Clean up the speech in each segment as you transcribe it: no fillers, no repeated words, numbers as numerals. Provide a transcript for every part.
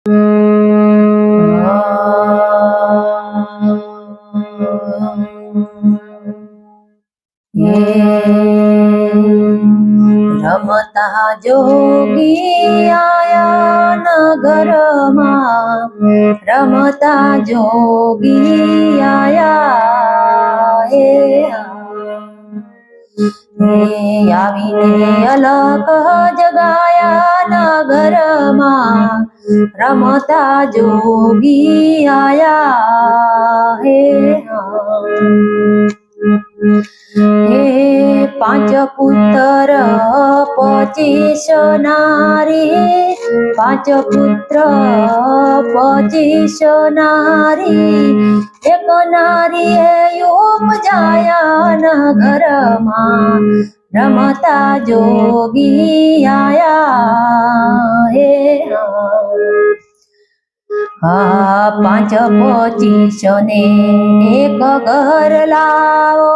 રમતા જોગી આયા નગરમાં, રમતા જોગી આયા આવીને અલખ જગાયા નગરમાં, રમતા જોગી આયા હે પાંચ પુત્ર 25 નારી, પાંચ પુત્ર 25 નારી, એક નારી ઉપજાયા નગરમાં, રમતા જોગી આયા પાંચ 25 ને એક ઘર લાવો,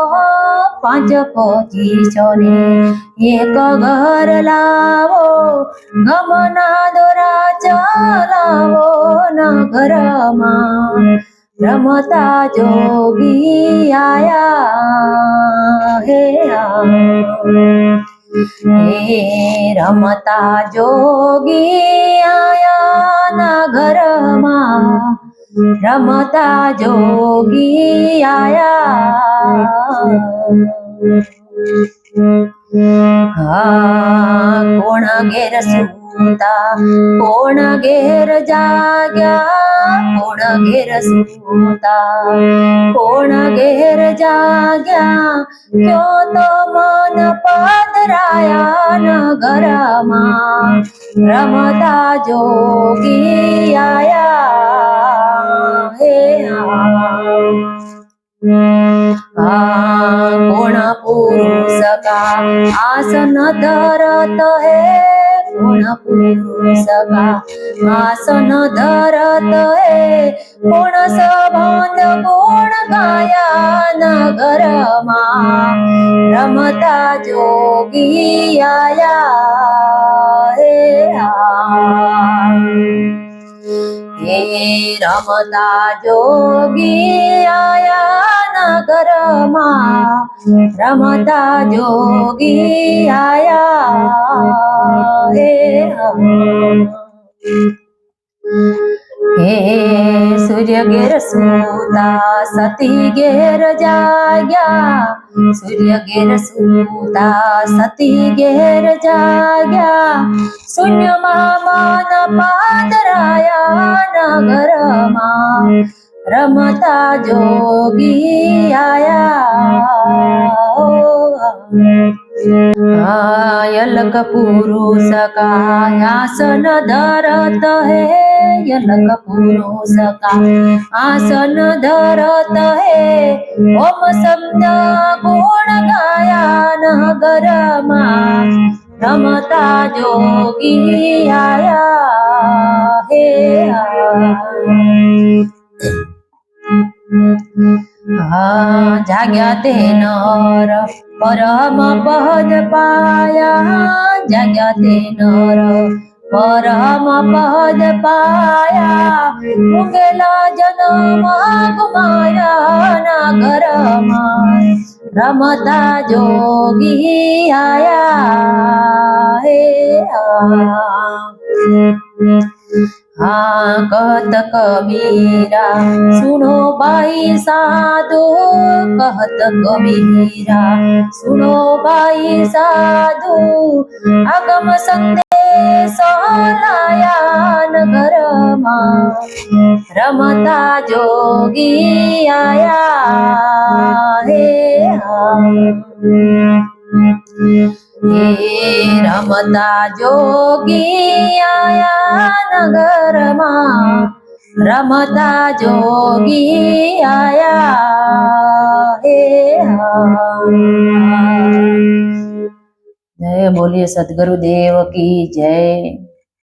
પાંચ 25 ને એક ઘર લાવો, ગમના દોરા ચલાવો નગરમાં, રમતા જોગી આયા હે રમતા જોગી આયા નગરમાં, રમતા જોગી આયા કોણ ઘેર સૂતા, કોણ ઘેર જાગ્યા, કોણ ઘેર સૂતા, કોણ ઘેર જાગ્યા, ક્યો તો મન પધરાયા નગરમાં, રમતા જોગી આયા કોણ પુરુષ કા આસન ધરત હે, કોણ પુરુષ કા આસન ધરત હે, કોણ સંબંધ ગુણ ગાયા નગરમાં, રમતા જોગી આયા રમતા જોગી આયા નગરમાં, રમતા જોગી આયા સૂર્ય ઘેર સૂતા, સતી ઘેર જાગ્યા, સૂર્ય ઘેર સૂતા, સતી ઘેર જાગ્યા, શૂન્યમાં મન પાદરાયા નગરમાં, રમતા જોગી આયા યલક પુરુષ કા આસન ધરત હે, યલક પુરુષ કા આસન ધરત હે, ઓમ શબ્દ ગુણ ગાયા નગરમાં, રમતા જોગી આયા જાગ્યા તે નર પરમ પદ પાયા, જાગ્યા તે નર પરમ પદ પાયા, મુગેલા જન્મ ગુમાયા નગરમાં, રમતા જોગી આયા કહત કબીરા સુનો ભાઈ સાધુ, કહત કબીરા સુનો ભાઈ સાધુ, આગમ સંદેશ લાયા નગરમાં, રમતા જોગી આયા રમતા જોગી આયા નગરમાં, રમતા જોગી આયા જય બોલીએ સદગુરુદેવ કી જય।